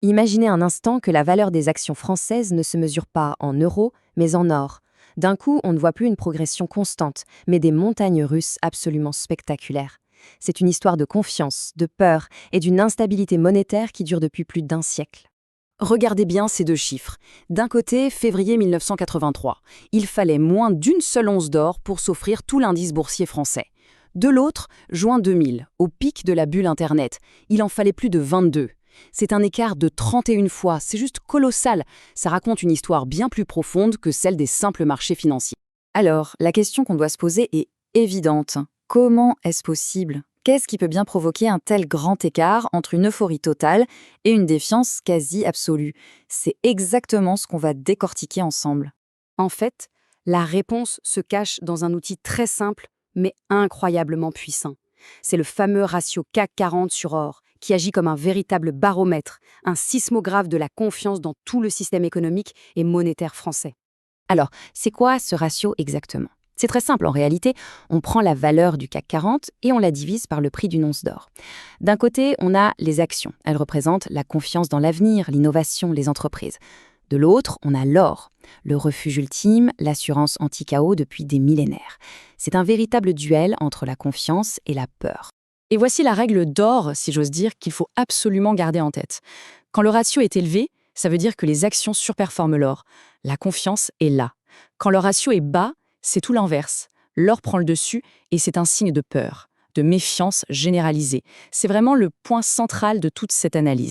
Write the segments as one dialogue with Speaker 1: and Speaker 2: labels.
Speaker 1: Imaginez un instant que la valeur des actions françaises ne se mesure pas en euros, mais en or. D'un coup, on ne voit plus une progression constante, mais des montagnes russes absolument spectaculaires. C'est une histoire de confiance, de peur et d'une instabilité monétaire qui dure depuis plus d'un siècle.
Speaker 2: Regardez bien ces deux chiffres. D'un côté, février 1983. Il fallait moins d'une seule once d'or pour s'offrir tout l'indice boursier français. De l'autre, juin 2000, au pic de la bulle Internet. Il en fallait plus de 22. C'est un écart de 31 fois, c'est juste colossal. Ça raconte une histoire bien plus profonde que celle des simples marchés financiers.
Speaker 1: Alors, la question qu'on doit se poser est évidente. Comment est-ce possible? Qu'est-ce qui peut bien provoquer un tel grand écart entre une euphorie totale et une défiance quasi absolue? C'est exactement ce qu'on va décortiquer ensemble.
Speaker 2: En fait, la réponse se cache dans un outil très simple, mais incroyablement puissant. C'est le fameux ratio CAC 40 sur or, qui agit comme un véritable baromètre, un sismographe de la confiance dans tout le système économique et monétaire français.
Speaker 1: Alors, c'est quoi ce ratio exactement? C'est très simple en réalité, on prend la valeur du CAC 40 et on la divise par le prix d'une once d'or. D'un côté, on a les actions, elles représentent la confiance dans l'avenir, l'innovation, les entreprises. De l'autre, on a l'or, le refuge ultime, l'assurance anti-chaos depuis des millénaires. C'est un véritable duel entre la confiance et la peur.
Speaker 2: Et voici la règle d'or, si j'ose dire, qu'il faut absolument garder en tête. Quand le ratio est élevé, ça veut dire que les actions surperforment l'or. La confiance est là. Quand le ratio est bas, c'est tout l'inverse. L'or prend le dessus et c'est un signe de peur, de méfiance généralisée. C'est vraiment le point central de toute cette analyse.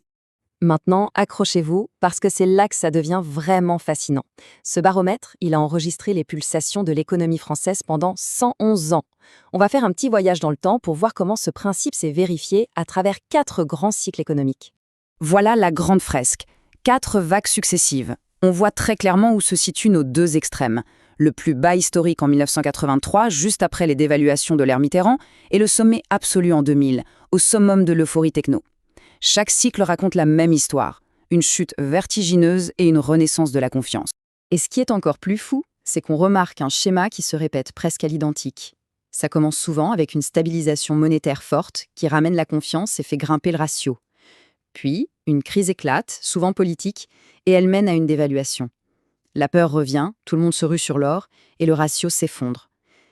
Speaker 1: Maintenant, accrochez-vous, parce que c'est là que ça devient vraiment fascinant. Ce baromètre, il a enregistré les pulsations de l'économie française pendant 111 ans. On va faire un petit voyage dans le temps pour voir comment ce principe s'est vérifié à travers 4 grands cycles économiques.
Speaker 2: Voilà la grande fresque. 4 vagues successives. On voit très clairement où se situent nos deux extrêmes. Le plus bas historique en 1983, juste après les dévaluations de l'ère Mitterrand, et le sommet absolu en 2000, au summum de l'euphorie techno. Chaque cycle raconte la même histoire, une chute vertigineuse et une renaissance de la confiance.
Speaker 1: Et ce qui est encore plus fou, c'est qu'on remarque un schéma qui se répète presque à l'identique. Ça commence souvent avec une stabilisation monétaire forte qui ramène la confiance et fait grimper le ratio. Puis, une crise éclate, souvent politique, et elle mène à une dévaluation. La peur revient, tout le monde se rue sur l'or, et le ratio s'effondre.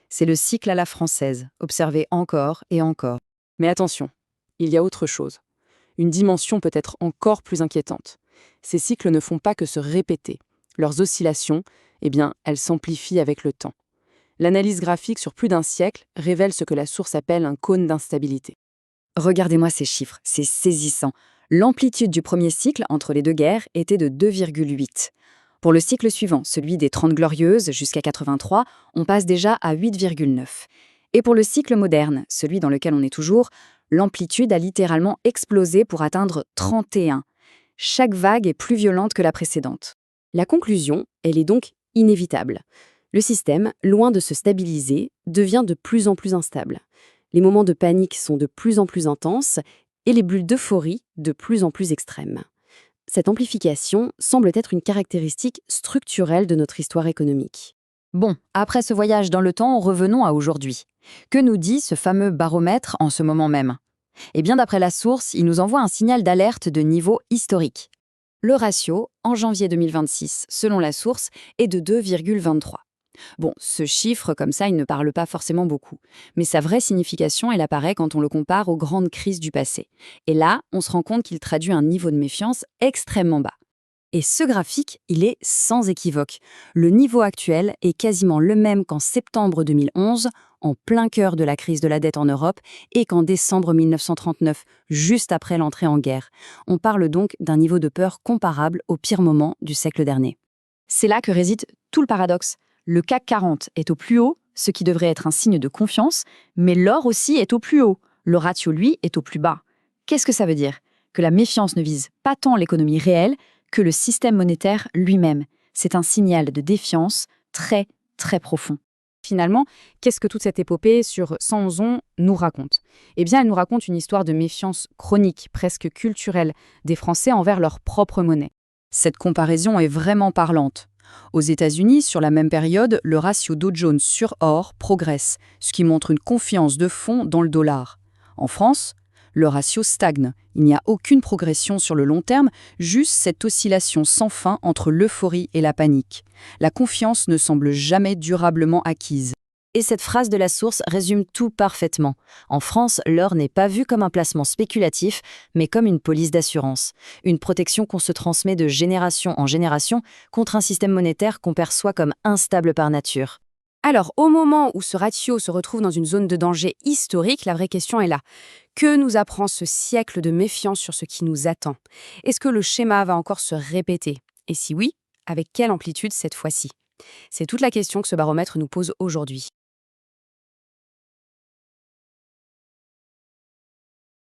Speaker 1: C'est le cycle à la française, observé encore et encore.
Speaker 2: Mais attention, il y a autre chose. Une dimension peut-être encore plus inquiétante. Ces cycles ne font pas que se répéter. Leurs oscillations, elles s'amplifient avec le temps. L'analyse graphique sur plus d'un siècle révèle ce que la source appelle un cône d'instabilité.
Speaker 1: Regardez-moi ces chiffres, c'est saisissant. L'amplitude du premier cycle entre les deux guerres était de 2,8. Pour le cycle suivant, celui des 30 Glorieuses jusqu'à 83, on passe déjà à 8,9. Et pour le cycle moderne, celui dans lequel on est toujours, l'amplitude a littéralement explosé pour atteindre 31. Chaque vague est plus violente que la précédente. La conclusion, elle est donc inévitable. Le système, loin de se stabiliser, devient de plus en plus instable. Les moments de panique sont de plus en plus intenses et les bulles d'euphorie de plus en plus extrêmes. Cette amplification semble être une caractéristique structurelle de notre histoire économique. Bon, après ce voyage dans le temps, revenons à aujourd'hui. Que nous dit ce fameux baromètre en ce moment même? Eh bien, d'après la source, il nous envoie un signal d'alerte de niveau historique. Le ratio, en janvier 2026, selon la source, est de 2,23. Bon, ce chiffre, comme ça, il ne parle pas forcément beaucoup. Mais sa vraie signification, elle apparaît quand on le compare aux grandes crises du passé. Et là, on se rend compte qu'il traduit un niveau de méfiance extrêmement bas. Et ce graphique, il est sans équivoque. Le niveau actuel est quasiment le même qu'en septembre 2011, en plein cœur de la crise de la dette en Europe, et qu'en décembre 1939, juste après l'entrée en guerre. On parle donc d'un niveau de peur comparable au pire moment du siècle dernier. C'est là que réside tout le paradoxe. Le CAC 40 est au plus haut, ce qui devrait être un signe de confiance, mais l'or aussi est au plus haut. Le ratio, lui, est au plus bas. Qu'est-ce que ça veut dire? Que la méfiance ne vise pas tant l'économie réelle que le système monétaire lui-même. C'est un signal de défiance très, très profond.
Speaker 2: Finalement, qu'est-ce que toute cette épopée sur 111 ans nous raconte? Eh bien, elle nous raconte une histoire de méfiance chronique, presque culturelle, des Français envers leur propre monnaie. Cette comparaison est vraiment parlante. Aux États-Unis, sur la même période, le ratio Dow Jones sur or progresse, ce qui montre une confiance de fond dans le dollar. En France, Le ratio stagne. Il n'y a aucune progression sur le long terme, juste cette oscillation sans fin entre l'euphorie et la panique. La confiance ne semble jamais durablement acquise.
Speaker 3: Et cette phrase de la source résume tout parfaitement. En France, l'or n'est pas vu comme un placement spéculatif, mais comme une police d'assurance. Une protection qu'on se transmet de génération en génération contre un système monétaire qu'on perçoit comme instable par nature.
Speaker 1: Alors, au moment où ce ratio se retrouve dans une zone de danger historique, la vraie question est là. Que nous apprend ce siècle de méfiance sur ce qui nous attend? Est-ce que le schéma va encore se répéter? Et si oui, avec quelle amplitude cette fois-ci? C'est toute la question que ce baromètre nous pose aujourd'hui.